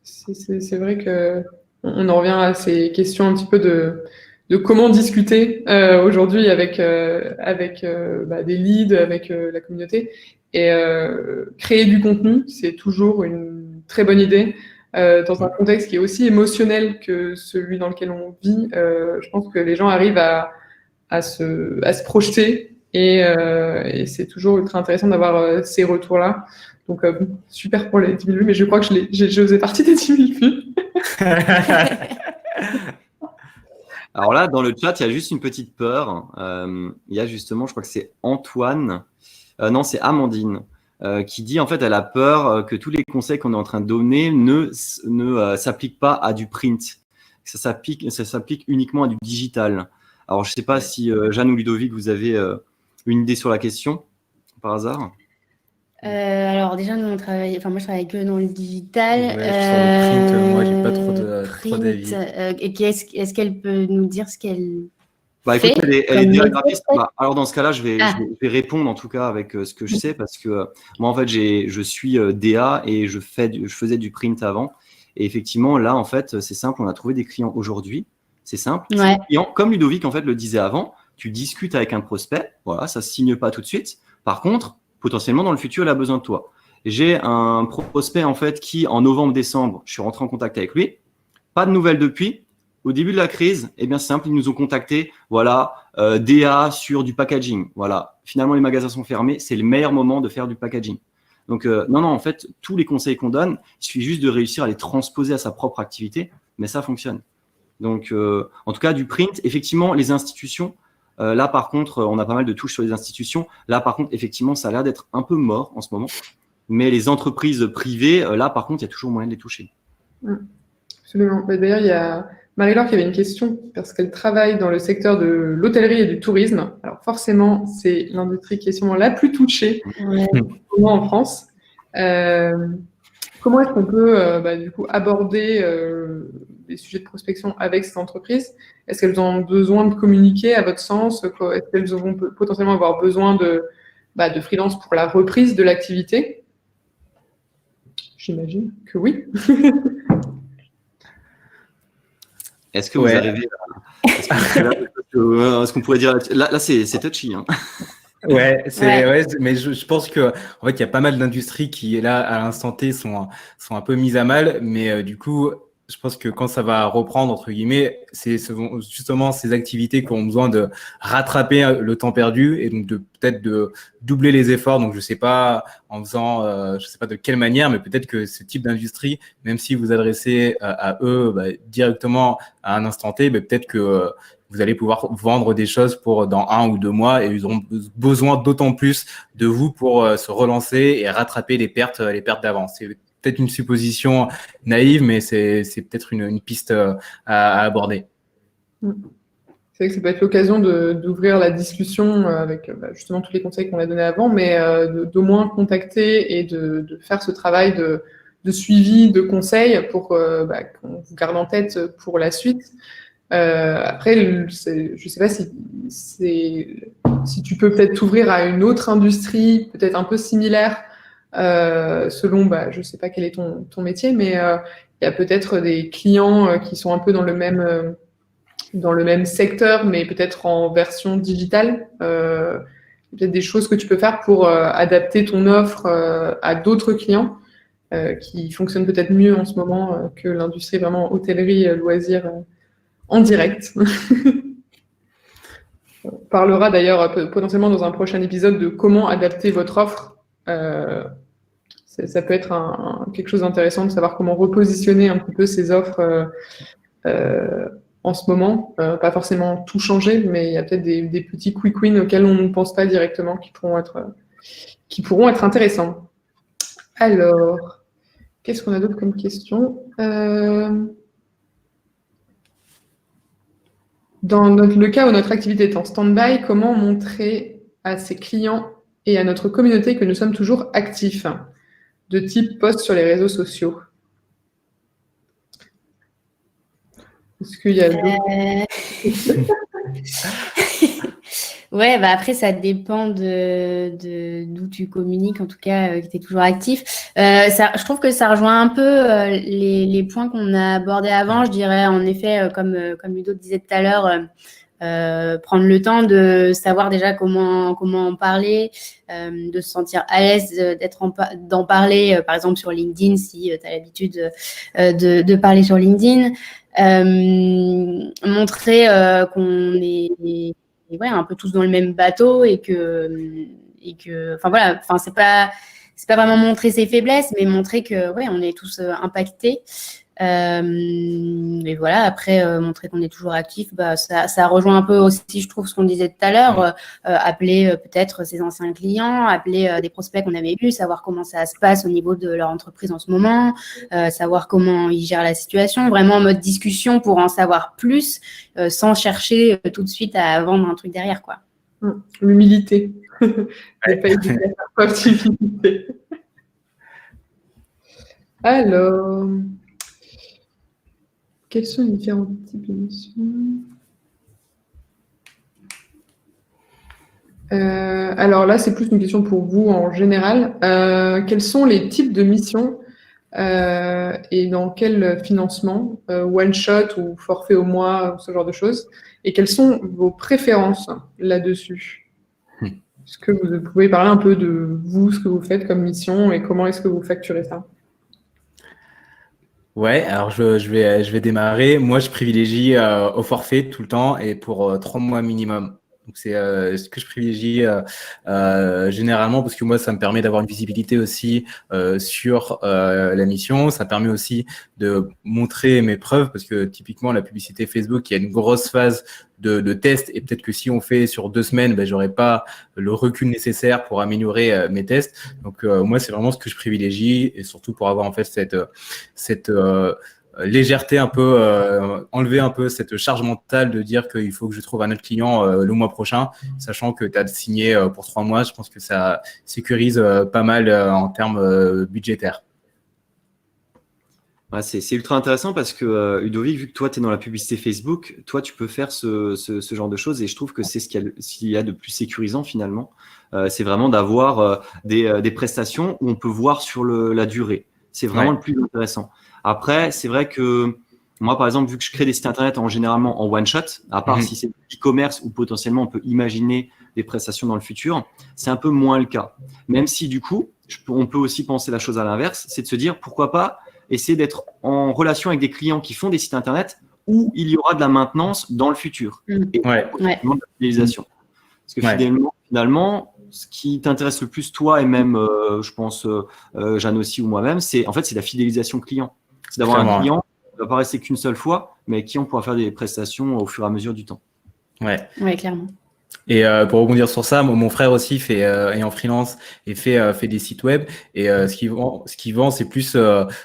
c'est vrai que on en revient à ces questions un petit peu de comment discuter aujourd'hui avec des leads, avec la communauté. Et créer du contenu, c'est toujours une très bonne idée. Dans un contexte qui est aussi émotionnel que celui dans lequel on vit, je pense que les gens arrivent à se projeter et c'est toujours ultra intéressant d'avoir ces retours-là. Donc, super pour les 10 000 vues, mais je crois que je faisais partie des 10 000 vues. Alors là, dans le chat, il y a juste une petite peur. Il y a justement, je crois que c'est Antoine, non, c'est Amandine, qui dit en fait, elle a peur que tous les conseils qu'on est en train de donner ne s'appliquent pas à du print. Ça s'applique uniquement à du digital. Alors, je ne sais pas si Jeanne ou Ludovic, vous avez une idée sur la question, par hasard? Alors déjà, nous, moi, je travaille que dans le digital. Ouais, sur le print, moi, j'ai pas trop d'avis. Est-ce qu'elle peut nous dire ce qu'elle Écoute, fait elle est déjà comme graphiste. Alors dans ce cas-là, je vais répondre en tout cas avec ce que je sais parce que moi en fait je suis DA et je faisais du print avant et effectivement là en fait c'est simple, on a trouvé des clients aujourd'hui, c'est simple. Ouais. Clients, comme Ludovic en fait le disait avant, tu discutes avec un prospect, voilà, ça se signe pas tout de suite. Par contre, potentiellement dans le futur, il a besoin de toi. J'ai un prospect en fait qui en novembre-décembre, je suis rentré en contact avec lui, pas de nouvelles depuis. Au début de la crise, eh bien, c'est simple, ils nous ont contacté, voilà, DA sur du packaging. Voilà, finalement, les magasins sont fermés, c'est le meilleur moment de faire du packaging. Donc, non, en fait, tous les conseils qu'on donne, il suffit juste de réussir à les transposer à sa propre activité, mais ça fonctionne. Donc, en tout cas, du print, effectivement, les institutions, là, par contre, on a pas mal de touches sur les institutions. Là, par contre, effectivement, ça a l'air d'être un peu mort en ce moment. Mais les entreprises privées, là, par contre, il y a toujours moyen de les toucher. Absolument. D'ailleurs, il y a Marie-Laure qui avait une question parce qu'elle travaille dans le secteur de l'hôtellerie et du tourisme. Alors forcément, c'est l'industrie qui est sûrement la plus touchée en France. Comment est-ce qu'on peut du coup aborder les sujets de prospection avec ces entreprises? Est-ce qu'elles ont besoin de communiquer à votre sens? Est-ce qu'elles vont potentiellement avoir besoin de freelance pour la reprise de l'activité? J'imagine que oui. Est-ce que vous arrivez à… Est-ce qu'on pourrait dire… Là c'est touchy. Hein. Ouais, mais je pense que en fait, il y a pas mal d'industries qui, là, à l'instant T, sont un peu mises à mal. Mais du coup, je pense que quand ça va reprendre, entre guillemets, c'est justement ces activités qui ont besoin de rattraper le temps perdu et donc peut-être de doubler les efforts. Donc, je sais pas en faisant, je sais pas de quelle manière, mais peut-être que ce type d'industrie, même si vous adressez à eux directement à un instant T, peut-être que vous allez pouvoir vendre des choses pour dans 1 ou 2 mois et ils auront besoin d'autant plus de vous pour se relancer et rattraper les pertes d'avance. C'est peut-être une supposition naïve, mais c'est peut-être une piste à aborder. C'est vrai que ça peut être l'occasion d'ouvrir la discussion avec justement tous les conseils qu'on a donnés avant, mais d'au moins contacter et de faire ce travail suivi, de conseils pour qu'on vous garde en tête pour la suite. Après, je sais pas si tu peux peut-être t'ouvrir à une autre industrie, peut-être un peu similaire, selon, je sais pas quel est ton métier, mais il y a peut-être des clients qui sont un peu dans le même secteur, mais peut-être en version digitale. Peut-être des choses que tu peux faire pour adapter ton offre à d'autres clients qui fonctionnent peut-être mieux en ce moment que l'industrie vraiment hôtellerie, loisirs en direct. On parlera d'ailleurs potentiellement dans un prochain épisode de comment adapter votre offre. Ça peut être quelque chose d'intéressant de savoir comment repositionner un petit peu ces offres en ce moment. Pas forcément tout changer, mais il y a peut-être des petits quick wins auxquels on ne pense pas directement qui pourront être intéressants. Alors, qu'est-ce qu'on a d'autre comme question? Dans le cas où notre activité est en stand-by, comment montrer à ses clients et à notre communauté que nous sommes toujours actifs, de type post sur les réseaux sociaux? Est-ce qu'il y a d'autres? Ouais, après, ça dépend d'où tu communiques, en tout cas, que tu es toujours actif. Je trouve que ça rejoint un peu les points qu'on a abordés avant. Je dirais, en effet, comme Ludo disait tout à l'heure, prendre le temps de savoir déjà comment en parler, de se sentir à l'aise d'en parler, par exemple sur LinkedIn, si tu as l'habitude de parler sur LinkedIn. Montrer qu'on est un peu tous dans le même bateau et que c'est pas vraiment montrer ses faiblesses, mais montrer que on est tous impactés. Et voilà, après montrer qu'on est toujours actif, ça rejoint un peu aussi, je trouve, ce qu'on disait tout à l'heure, appeler peut-être ses anciens clients, appeler des prospects qu'on avait eus, savoir comment ça se passe au niveau de leur entreprise en ce moment, savoir comment ils gèrent la situation, vraiment en mode discussion pour en savoir plus, sans chercher tout de suite à vendre un truc derrière, quoi. L'humilité. Ne pas hésiter à faire preuve d'humilité. Alors, quels sont les différents types de missions? Alors là, c'est plus une question pour vous en général. Quels sont les types de missions et dans quel financement, one shot ou forfait au mois, ce genre de choses? Et quelles sont vos préférences là-dessus? Est-ce que vous pouvez parler un peu de vous, ce que vous faites comme mission et comment est-ce que vous facturez ça? Ouais, alors je vais démarrer. Moi, je privilégie au forfait tout le temps et pour 3 mois minimum. Donc, c'est ce que je privilégie généralement parce que moi, ça me permet d'avoir une visibilité aussi sur la mission. Ça permet aussi de montrer mes preuves parce que typiquement, la publicité Facebook, il y a une grosse phase de test et peut-être que si on fait sur 2 semaines, j'aurais pas le recul nécessaire pour améliorer mes tests. Donc, moi, c'est vraiment ce que je privilégie et surtout pour avoir en fait cette légèreté un peu, enlever un peu cette charge mentale de dire qu'il faut que je trouve un autre client le mois prochain, sachant que tu as signé pour 3 mois. Je pense que ça sécurise pas mal en termes budgétaires. Ouais, c'est ultra intéressant parce que Ludovic, vu que toi, tu es dans la publicité Facebook, toi, tu peux faire ce genre de choses et je trouve que c'est ce qu'il y a de plus sécurisant finalement. C'est vraiment d'avoir des prestations où on peut voir sur la durée. C'est vraiment le plus intéressant. Après, c'est vrai que moi, par exemple, vu que je crée des sites internet généralement en one shot, à part si c'est du e-commerce où potentiellement on peut imaginer des prestations dans le futur, c'est un peu moins le cas. Même si du coup, on peut aussi penser la chose à l'inverse, c'est de se dire pourquoi pas essayer d'être en relation avec des clients qui font des sites internet où il y aura de la maintenance dans le futur et de la fidélisation. Parce que finalement, ce qui t'intéresse le plus, toi et même, je pense, Jeanne aussi ou moi-même, c'est la fidélisation client. C'est d'avoir un client qui ne va pas rester qu'une seule fois, mais qui on pourra faire des prestations au fur et à mesure du temps. Ouais, clairement. Et pour rebondir sur ça, mon frère aussi est en freelance et fait des sites web. Et ce qu'il vend, c'est plus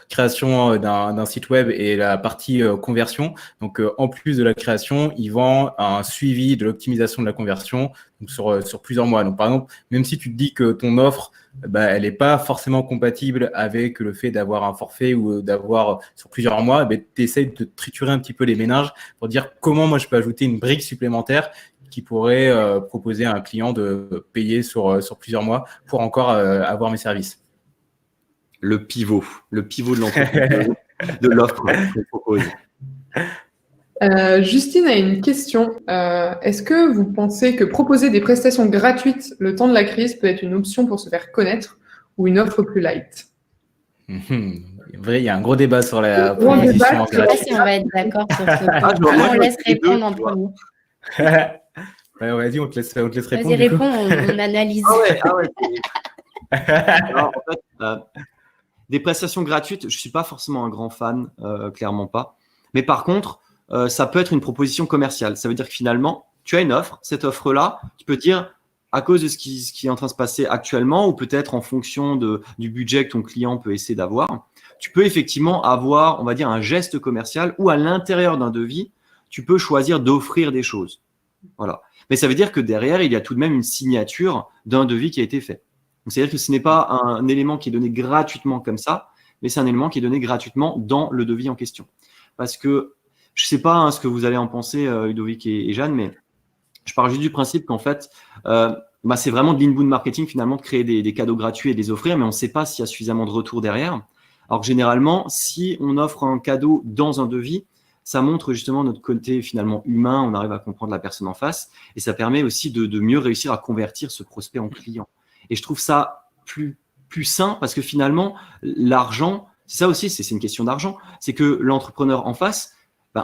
création d'un site web et la partie conversion. Donc, en plus de la création, il vend un suivi de l'optimisation de la conversion donc sur plusieurs mois. Donc, par exemple, même si tu te dis que ton offre, elle n'est pas forcément compatible avec le fait d'avoir un forfait ou d'avoir sur plusieurs mois, tu essaies de triturer un petit peu les méninges pour dire comment moi je peux ajouter une brique supplémentaire qui pourrait proposer à un client de payer sur plusieurs mois pour encore avoir mes services. Le pivot de l'entreprise, de l'offre qu'on propose. Justine a une question. Est-ce que vous pensez que proposer des prestations gratuites le temps de la crise peut être une option pour se faire connaître ou une offre plus light? Vrai, il y a un gros débat sur la proposition. Je ne sais pas si on va être d'accord sur ce point. On laisse répondre en premier. Ouais, vas-y, on te laisse répondre. Vas-y, réponds, on analyse. Ah ouais. Alors, en fait, des prestations gratuites, je ne suis pas forcément un grand fan, clairement pas. Mais par contre, ça peut être une proposition commerciale. Ça veut dire que finalement, tu as une offre. Cette offre-là, tu peux dire, à cause de ce qui est en train de se passer actuellement, ou peut-être en fonction du budget que ton client peut essayer d'avoir, tu peux effectivement avoir, on va dire, un geste commercial où à l'intérieur d'un devis, tu peux choisir d'offrir des choses. Voilà. Mais ça veut dire que derrière, il y a tout de même une signature d'un devis qui a été fait. Donc, c'est-à-dire que ce n'est pas un élément qui est donné gratuitement comme ça, mais c'est un élément qui est donné gratuitement dans le devis en question. Parce que je ne sais pas ce que vous allez en penser, Ludovic et Jeanne, mais je pars juste du principe qu'en fait, c'est vraiment de l'inbound marketing finalement de créer des cadeaux gratuits et de les offrir, mais on ne sait pas s'il y a suffisamment de retour derrière. Alors que généralement, si on offre un cadeau dans un devis, ça montre justement notre côté finalement humain, on arrive à comprendre la personne en face et ça permet aussi de mieux réussir à convertir ce prospect en client. Et je trouve ça plus sain parce que finalement, l'argent, c'est ça aussi, c'est une question d'argent, c'est que l'entrepreneur en face,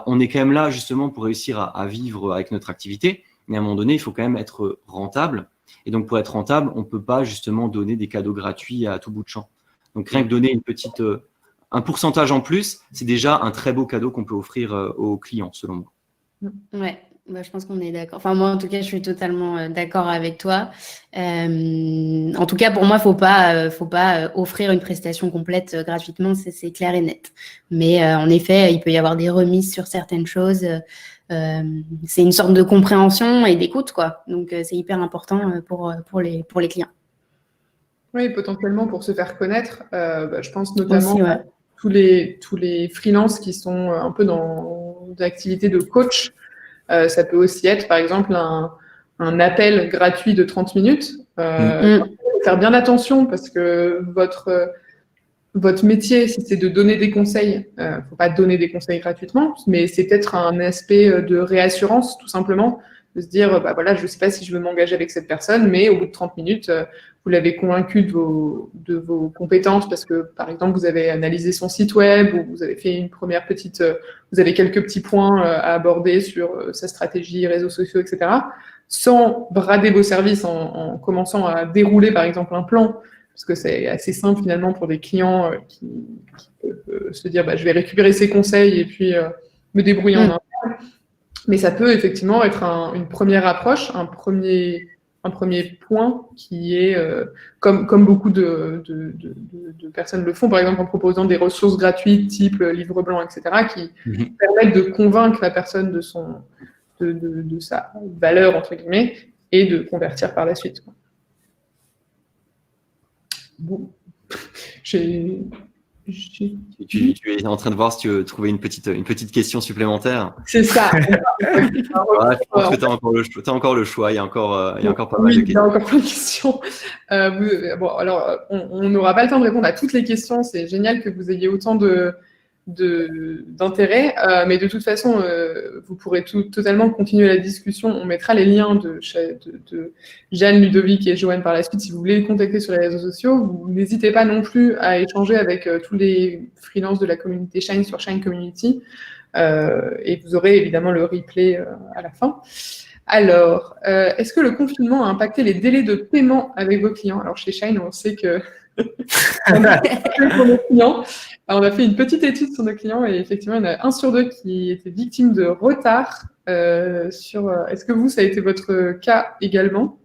on est quand même là justement pour réussir à vivre avec notre activité, mais à un moment donné, il faut quand même être rentable. Et donc, pour être rentable, on ne peut pas justement donner des cadeaux gratuits à tout bout de champ. Donc, rien que donner un pourcentage en plus, c'est déjà un très beau cadeau qu'on peut offrir aux clients, selon moi. Ouais, je pense qu'on est d'accord. Enfin, moi, en tout cas, je suis totalement d'accord avec toi. En tout cas, pour moi, faut pas offrir une prestation complète gratuitement, c'est clair et net. Mais en effet, il peut y avoir des remises sur certaines choses. C'est une sorte de compréhension et d'écoute, quoi. Donc, c'est hyper important pour les clients. Oui, potentiellement pour se faire connaître. Je pense notamment aussi, ouais. à tous les freelances qui sont un peu dans l'activité de coach. Ça peut aussi être, par exemple, un appel gratuit de 30 minutes. Il faut faire bien attention parce que votre métier, si c'est de donner des conseils, il ne faut pas donner des conseils gratuitement, mais c'est peut-être un aspect de réassurance, tout simplement, de se dire, je ne sais pas si je veux m'engager avec cette personne, mais au bout de 30 minutes, vous l'avez convaincu de vos compétences parce que, par exemple, vous avez analysé son site web ou vous avez fait une première vous avez quelques petits points à aborder sur sa stratégie, réseaux sociaux, etc., sans brader vos services en commençant à dérouler, par exemple, un plan, parce que c'est assez simple finalement pour des clients qui peuvent se dire je vais récupérer ces conseils et puis me débrouiller en interne. Mais ça peut effectivement être une première approche, un premier point qui est, comme beaucoup de personnes le font, par exemple en proposant des ressources gratuites type livre blanc, etc., qui permettent de convaincre la personne de sa valeur, entre guillemets, et de convertir par la suite. Bon, tu es en train de voir si tu veux trouver une petite question supplémentaire. C'est ça. Je pense que tu as encore le choix. Il y a encore pas mal de questions. Il y a encore plein de questions. Alors, on n'aura pas le temps de répondre à toutes les questions. C'est génial que vous ayez autant d'intérêt, mais de toute façon, vous pourrez totalement continuer la discussion. On mettra les liens de Jeanne, Ludovic et Joanne par la suite si vous voulez les contacter sur les réseaux sociaux. Vous n'hésitez pas non plus à échanger avec tous les freelances de la communauté Shine sur Shine Community, et vous aurez évidemment le replay à la fin. Alors, est-ce que le confinement a impacté les délais de paiement avec vos clients? Alors, chez Shine, on sait que Pour nos clients. Alors, on a fait une petite étude sur nos clients et effectivement, il y en a 1 sur 2 qui était victime de retard. Est-ce que vous, ça a été votre cas également?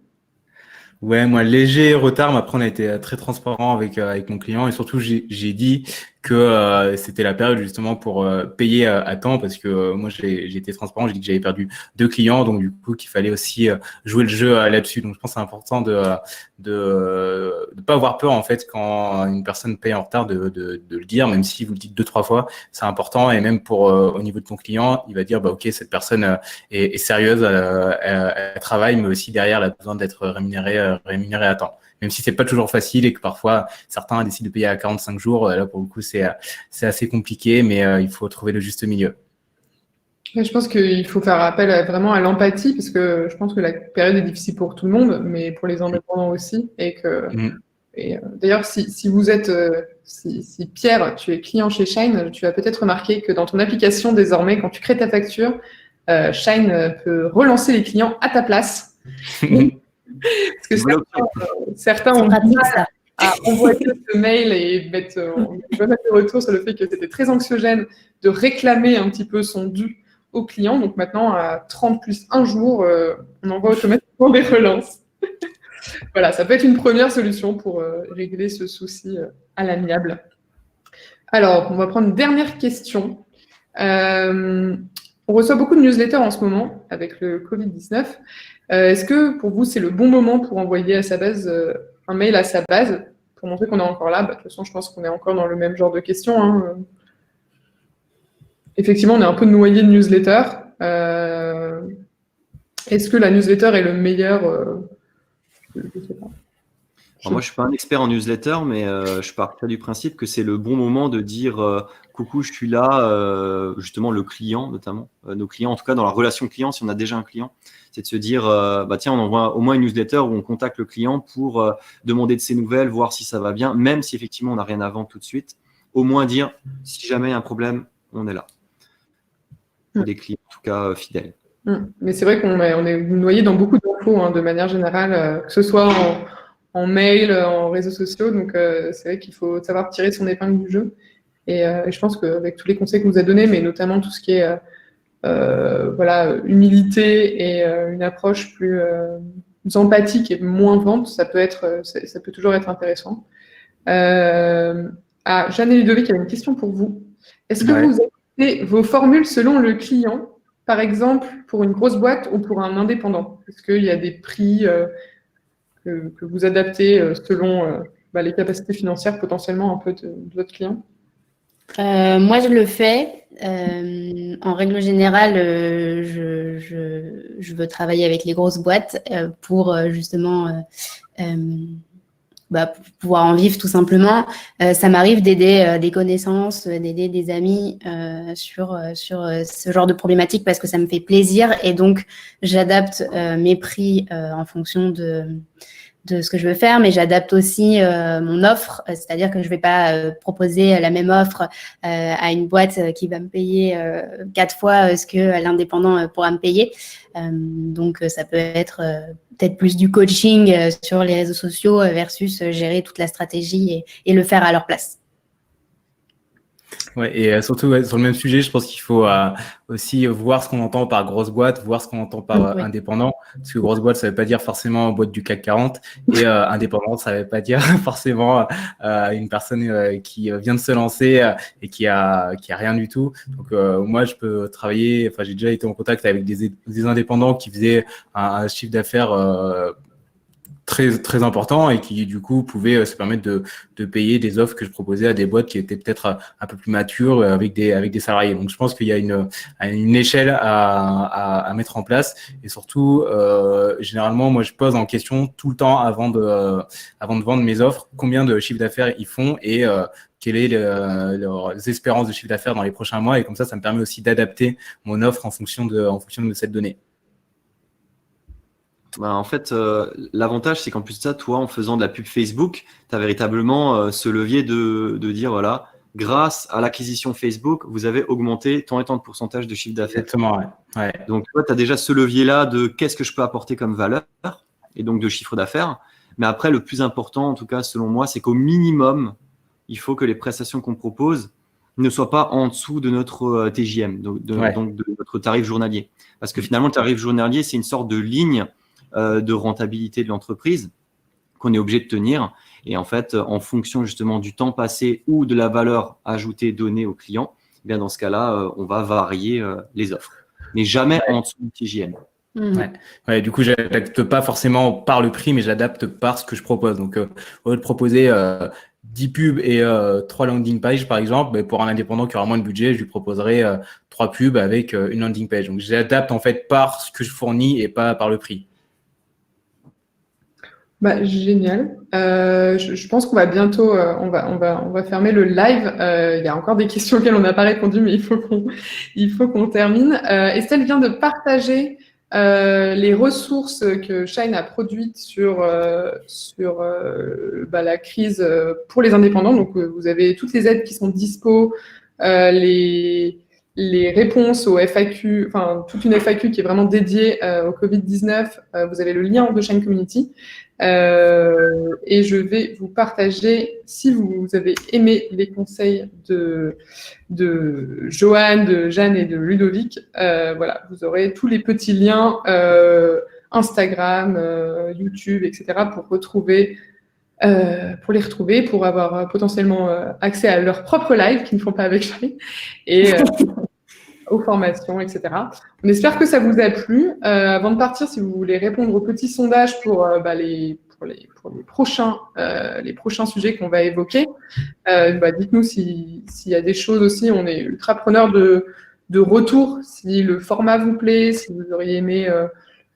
Ouais, moi, léger retard, mais après, on a été très transparent avec mon client et surtout, j'ai dit que c'était la période justement pour payer à temps parce que moi, j'ai été transparent, j'ai dit que j'avais perdu 2 clients, donc du coup, qu'il fallait aussi jouer le jeu là-dessus. Donc, je pense que c'est important de pas avoir peur, en fait, quand une personne paye en retard, de le dire, même si vous le dites 2-3 fois, c'est important et même pour au niveau de ton client, il va dire, bah, ok, cette personne est sérieuse, elle travaille, mais aussi derrière, elle a besoin d'être rémunérée à temps. Même si c'est pas toujours facile et que parfois certains décident de payer à 45 jours, là pour le coup c'est assez compliqué, mais il faut trouver le juste milieu. Je pense qu'il faut faire appel vraiment à l'empathie parce que je pense que la période est difficile pour tout le monde, mais pour les indépendants aussi. D'ailleurs, si vous êtes, si Pierre, tu es client chez Shine, tu as peut-être remarqué que dans ton application désormais, quand tu crées ta facture, Shine peut relancer les clients à ta place. Parce que certains ont dit à envoyer ce mail et mettre des retours sur le fait que c'était très anxiogène de réclamer un petit peu son dû au client. Donc maintenant, à 30 plus 1 jour, on envoie automatiquement des relances. Voilà, ça peut être une première solution pour régler ce souci à l'amiable. Alors, on va prendre une dernière question. On reçoit beaucoup de newsletters en ce moment avec le Covid-19. Est-ce que pour vous, c'est le bon moment pour envoyer à sa base un mail à sa base pour montrer qu'on est encore là? De toute façon, je pense qu'on est encore dans le même genre de questions. Hein. Effectivement, on est un peu noyé de newsletters. Est-ce que la newsletter est le meilleur je sais pas. Alors moi, je suis pas un expert en newsletter, mais je pars du principe que c'est le bon moment de dire coucou, je suis là, justement le client notamment, nos clients, en tout cas dans la relation client, si on a déjà un client, c'est de se dire bah tiens, on envoie au moins une newsletter où on contacte le client pour demander de ses nouvelles, voir si ça va bien, même si effectivement on n'a rien à vendre tout de suite, au moins dire si jamais il y a un problème, on est là. Pour des clients en tout cas fidèles. Mais c'est vrai qu'on est noyé dans beaucoup d'infos hein, de manière générale, que ce soit en mail, en réseaux sociaux. Donc, c'est vrai qu'il faut savoir tirer son épingle du jeu. Et je pense qu'avec tous les conseils que vous a donnés, mais notamment tout ce qui est voilà, humilité et une approche plus empathique et moins vente, ça peut toujours être intéressant. Jeanne et Ludovic, il y a une question pour vous. Est-ce que vous adaptez vos formules selon le client, par exemple pour une grosse boîte ou pour un indépendant? Est-ce qu'il y a des prix que vous adaptez selon les capacités financières potentiellement un peu de votre client? Moi, je le fais. En règle générale, je veux travailler avec les grosses boîtes pour justement pour pouvoir en vivre tout simplement. Ça m'arrive d'aider des connaissances, d'aider des amis sur ce genre de problématique parce que ça me fait plaisir et donc j'adapte mes prix en fonction de ce que je veux faire, mais j'adapte aussi mon offre, c'est-à-dire que je vais pas proposer la même offre à une boîte qui va me payer 4 fois ce que l'indépendant pourra me payer. Donc, ça peut être peut-être plus du coaching sur les réseaux sociaux versus gérer toute la stratégie et le faire à leur place. Ouais, et surtout sur le même sujet, je pense qu'il faut aussi voir ce qu'on entend par grosse boîte, voir ce qu'on entend par indépendant. Parce que grosse boîte, ça veut pas dire forcément boîte du CAC 40 et indépendant, ça veut pas dire forcément une personne qui vient de se lancer et qui a rien du tout. Donc moi, je peux travailler. Enfin, j'ai déjà été en contact avec des indépendants qui faisaient un chiffre d'affaires très important et qui du coup pouvaient se permettre de payer des offres que je proposais à des boîtes qui étaient peut-être un peu plus matures avec des salariés. Donc je pense qu'il y a une échelle à mettre en place et surtout généralement moi je pose en question tout le temps avant de vendre mes offres combien de chiffre d'affaires ils font et quelles est leurs espérances de chiffre d'affaires dans les prochains mois et comme ça me permet aussi d'adapter mon offre en fonction de cette donnée. En fait, l'avantage, c'est qu'en plus de ça, toi, en faisant de la pub Facebook, tu as véritablement ce levier de dire, voilà, grâce à l'acquisition Facebook, vous avez augmenté tant et tant de pourcentage de chiffre d'affaires. Exactement, Donc, toi, tu as déjà ce levier-là de qu'est-ce que je peux apporter comme valeur et donc de chiffre d'affaires. Mais après, le plus important, en tout cas, selon moi, c'est qu'au minimum, il faut que les prestations qu'on propose ne soient pas en dessous de notre TJM, donc de notre tarif journalier. Parce que finalement, le tarif journalier, c'est une sorte de ligne de rentabilité de l'entreprise qu'on est obligé de tenir. Et en fait, en fonction justement du temps passé ou de la valeur ajoutée donnée au client, eh bien dans ce cas-là, on va varier les offres. Mais jamais en dessous du TJM. Du coup, je n'adapte pas forcément par le prix, mais j'adapte par ce que je propose. Donc, au lieu de proposer 10 pubs et 3 landing pages, par exemple, pour un indépendant qui aura moins de budget, je lui proposerai 3 pubs avec une landing page. Donc, j'adapte en fait par ce que je fournis et pas par le prix. Génial. Je pense qu'on va bientôt, on va fermer le live. Il y a encore des questions auxquelles on n'a pas répondu, mais il faut qu'on termine. Estelle vient de partager les ressources que Shine a produites sur la crise pour les indépendants. Donc, vous avez toutes les aides qui sont dispo, les réponses aux FAQ, enfin toute une FAQ qui est vraiment dédiée au Covid-19. Vous avez le lien de Shine Community. Et je vais vous partager, si vous avez aimé les conseils de Johan, de Jeanne et de Ludovic, voilà, vous aurez tous les petits liens Instagram, YouTube, etc. pour les retrouver, pour avoir potentiellement accès à leur propre live qu'ils ne font pas avec Shine et aux formations, etc. On espère que ça vous a plu. Avant de partir, si vous voulez répondre au petit sondage pour les prochains sujets qu'on va évoquer, dites-nous s'il y a des choses aussi. On est ultra preneur de retour, si le format vous plaît, si vous auriez aimé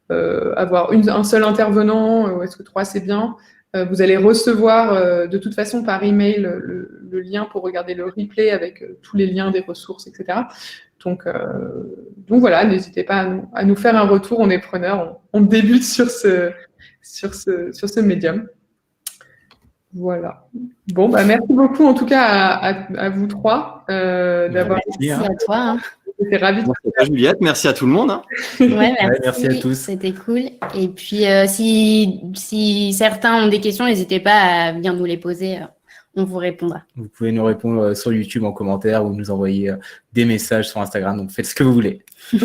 avoir un seul intervenant, ou est-ce que 3 c'est bien. Vous allez recevoir de toute façon par email le lien pour regarder le replay avec tous les liens des ressources, etc. Donc voilà, n'hésitez pas à nous faire un retour, on est preneurs, on débute sur ce médium. Voilà. Bon, merci beaucoup en tout cas à vous 3 d'avoir. Merci à toi. J'étais ravie. Merci à Juliette, merci à tout le monde. Merci à tous. C'était cool. Et puis, si certains ont des questions, n'hésitez pas à bien nous les poser. On vous répondra. Vous pouvez nous répondre sur YouTube en commentaire ou nous envoyer des messages sur Instagram. Donc, faites ce que vous voulez. C'est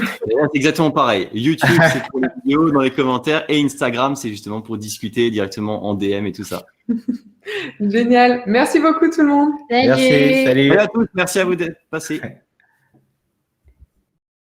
exactement pareil. YouTube, c'est pour les vidéos dans les commentaires et Instagram, c'est justement pour discuter directement en DM et tout ça. Génial. Merci beaucoup tout le monde. Salut. Merci. Salut. Salut à tous. Merci à vous d'être passés.